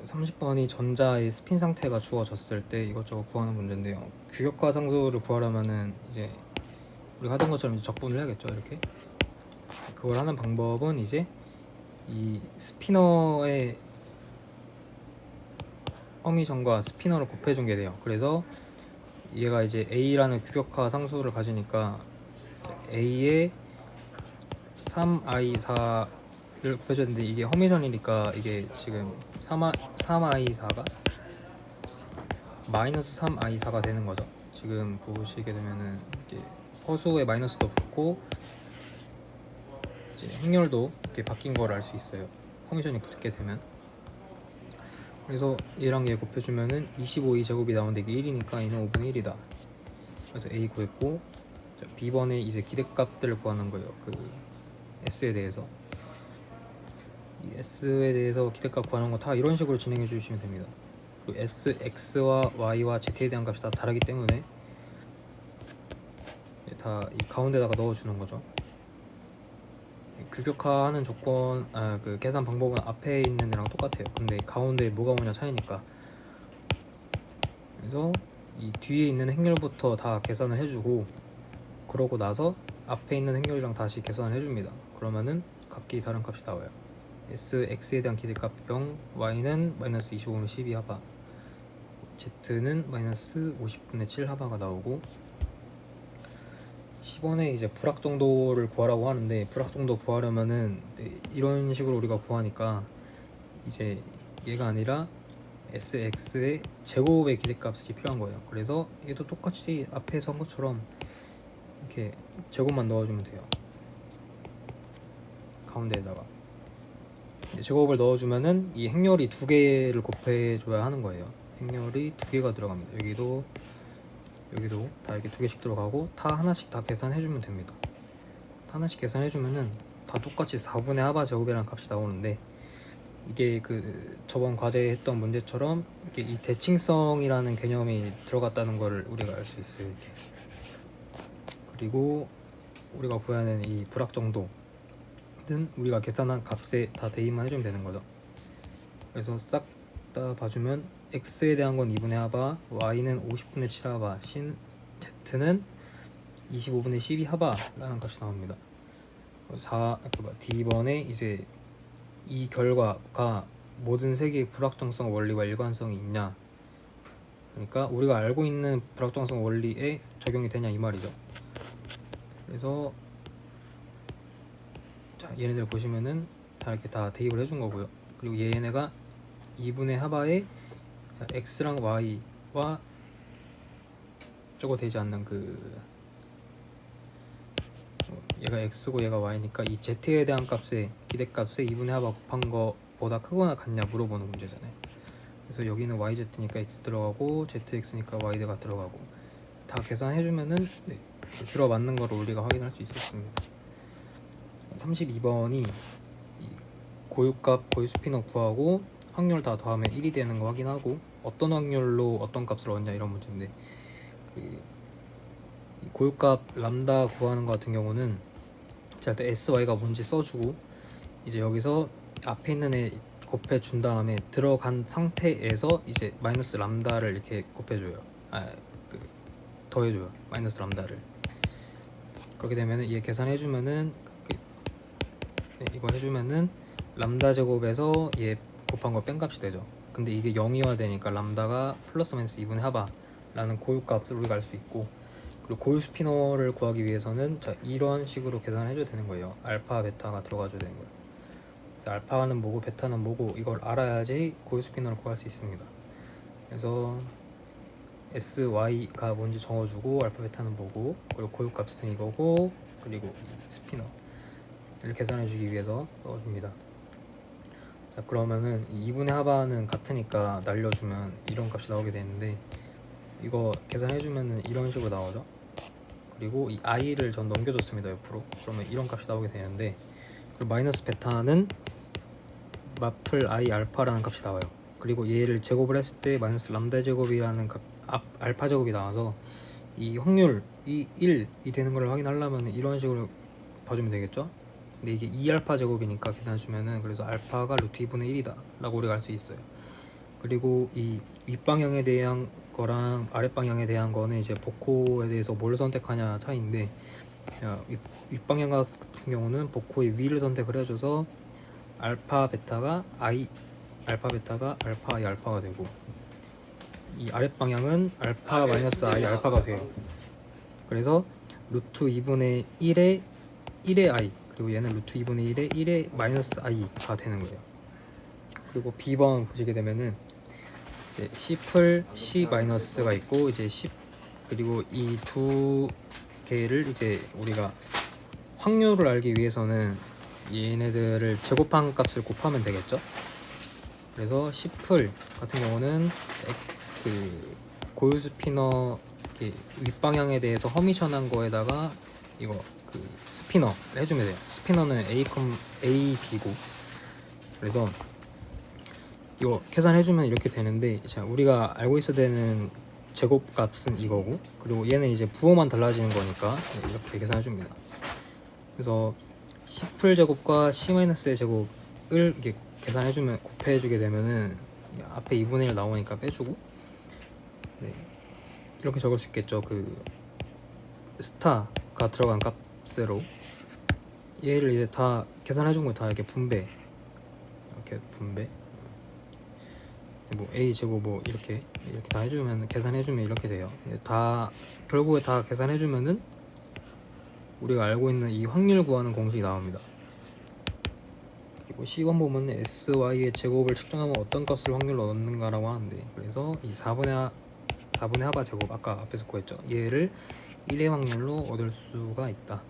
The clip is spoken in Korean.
30번이 전자의 스핀 상태가 주어졌을 때 이것저것 구하는 문제인데요. 규격화 상수를 구하려면은 이제 우리가 하던 것처럼 이제 적분을 해야겠죠. 이렇게 그걸 하는 방법은 이제 이 스피너의 허미정과 스피너를 곱해준 게 돼요. 그래서 얘가 이제 A라는 규격화 상수를 가지니까 A에 3i4를 곱해줬는데 이게 허미정이니까 이게 지금 3i4가 마이너스 3i4가 되는 거죠. 지금 보시게 되면은 이제 허수의 마이너스도 붙고 이제 행렬도 이렇게 바뀐 걸 알 수 있어요. 허미션이 붙게 되면. 그래서 얘랑 얘 곱해주면은 25의 제곱이 나오는데 이게 1이니까 얘는 5분의 1이다. 그래서 A 구했고, B번에 이제 기대값들을 구하는 거예요. 그 S에 대해서. 이 S에 대해서 기대값 구하는 거 다 이런 식으로 진행해 주시면 됩니다. 그리고 S, X와 Y와 Z에 대한 값이 다 다르기 때문에 다 이 가운데다가 넣어주는 거죠. 규격화하는 조건, 그 계산 방법은 앞에 있는 애랑 똑같아요. 근데 가운데 뭐가 오냐 차이니까. 그래서 이 뒤에 있는 행렬부터 다 계산을 해주고, 그러고 나서 앞에 있는 행렬이랑 다시 계산을 해줍니다. 그러면은 각기 다른 값이 나와요. S, X에 대한 기대값 0, Y는 마이너스 25분의 12 하바, Z는 마이너스 50분의 7 하바가 나오고, 10원에 이제 불확 정도를 구하라고 하는데, 불확 정도 구하려면은 이런 식으로 우리가 구하니까 이제 얘가 아니라 SX의 제곱의 기대값이 필요한 거예요. 그래서 얘도 똑같이 앞에서 한 것처럼 이렇게 제곱만 넣어주면 돼요. 가운데에다가 제곱을 넣어주면은 이 행렬이 두 개를 곱해줘야 하는 거예요. 행렬이 두 개가 들어갑니다. 여기도 다 이렇게 두 개씩 들어가고, 다 하나씩 다 계산해주면 됩니다. 다 하나씩 계산해주면은 다 똑같이 4분의 하바 제곱이라는 값이 나오는데, 이게 그 저번 과제에 했던 문제처럼 이렇게 이 대칭성이라는 개념이 들어갔다는 걸 우리가 알 수 있어요. 이렇게. 그리고 우리가 구하는 이 불확 정도는 우리가 계산한 값에 다 대입만 해주면 되는 거죠. 그래서 싹 다 봐주면 x에 대한 건 2분의 하바, y는 50분의 7 하바, z는 25분의 12 하바라는 값이 나옵니다. D번에 이제 이 결과가 모든 세계의 불확정성 원리와 일관성이 있냐, 그러니까 우리가 알고 있는 불확정성 원리에 적용이 되냐 이 말이죠. 그래서 자, 얘네들 보시면은 다 이렇게 다 대입을 해준 거고요. 그리고 얘네가 2분의 하바에 x랑 y와 저거 되지 않는 그 얘가 x고 얘가 y니까 이 z에 대한 값에 기대값에 2분의 하바 곱한 거보다 크거나 같냐 물어보는 문제잖아요. 그래서 여기는 yz니까 x 들어가고 zx니까 y가 들어가고 다 계산해주면은 들어맞는 거를 우리가 확인할 수 있었습니다. 32번이 고유값, 고유스피너 구하고 확률 다 더하면 1이 되는 거 확인하고 어떤 확률로 어떤 값을 얻냐 이런 문제인데, 그 고유값 람다 구하는 거 같은 경우는 자, 일단 SY가 뭔지 써주고 이제 여기서 앞에 있는 애 곱해준 다음에 들어간 상태에서 이제 마이너스 람다를 이렇게 곱해줘요. 더해줘요. 마이너스 람다를. 그렇게 되면은 얘 계산해주면은 이거 해주면은 람다 제곱에서 얘 곱한 거 뺀 값이 되죠. 근데 이게 0이어야 되니까 람다가 플러스 마이너스 2분의 하바라는 고유값을 우리가 알 수 있고, 그리고 고유 스피너를 구하기 위해서는 자, 이런 식으로 계산을 해줘야 되는 거예요. 알파, 베타가 들어가줘야 되는 거예요. 그래서 알파는 뭐고 베타는 뭐고 이걸 알아야지 고유 스피너를 구할 수 있습니다. 그래서 S, Y가 뭔지 적어주고 알파, 베타는 뭐고, 그리고 고유 값은 이거고, 그리고 이 스피너를 계산해주기 위해서 넣어줍니다. 자, 그러면은 2분의 하바는 같으니까 날려주면 이런 값이 나오게 되는데, 이거 계산해주면은 이런 식으로 나오죠. 그리고 이 i를 전 넘겨줬습니다 옆으로. 그러면 이런 값이 나오게 되는데, 그리고 마이너스 베타는 마플 i 알파라는 값이 나와요. 그리고 얘를 제곱을 했을 때 마이너스 람다 제곱이라는 값, 알파 제곱이 나와서 이 확률이 1이 되는 걸 확인하려면 이런 식으로 봐주면 되겠죠. 근데 이게 2알파 제곱이니까 계산해주면은, 그래서 알파가 루트 2분의 1이다 라고 우리가 알 수 있어요. 그리고 이 윗방향에 대한 거랑 아랫방향에 대한 거는 이제 복호에 대해서 뭘 선택하냐 차이인데, 윗방향 같은 경우는 복호의 위를 선택을 해줘서 알파 베타가 알파 I 알파가 되고, 이 아랫방향은 알파 마이너스 I 알파가 돼요. 그래서 루트 2분의 1의 I, 그리고 얘는 루트 2분의 1의 1의 마이너스 I가 되는 거예요. 그리고 B번 보시게 되면은 이제 C 풀 C 마이너스가 있고, 이제 C, 그리고 이 두 개를 이제 우리가 확률을 알기 위해서는 얘네들을 제곱한 값을 곱하면 되겠죠. 그래서 C 풀 같은 경우는 고유 스피너 윗방향에 대해서 허미션한 거에다가 이거 스피너 해주면 돼요. 스피너는 A, B고, 그래서 이거 계산해주면 이렇게 되는데, 자, 우리가 알고 있어야 되는 제곱값은 이거고, 그리고 얘는 이제 부호만 달라지는 거니까 이렇게 계산해줍니다. 그래서 C 풀 제곱과 C-의 제곱을 이렇게 계산해주면, 곱해주게 되면은 앞에 2분의 1 나오니까 빼주고, 네, 이렇게 적을 수 있겠죠. 스타가 들어간 값으로 얘를 이제 다 계산해준 거 다 이렇게 분배, 뭐 A 제곱 뭐 이렇게 다 해주면, 계산해주면 이렇게 돼요. 다 결국에 다 계산해주면은 우리가 알고 있는 이 확률 구하는 공식이 나옵니다. 그리고 C1 보면은 SY의 제곱을 측정하면 어떤 값을 확률로 얻는가라고 하는데, 그래서 이 4분의 하바 제곱 아까 앞에서 구했죠. 얘를 1의 확률로 얻을 수가 있다.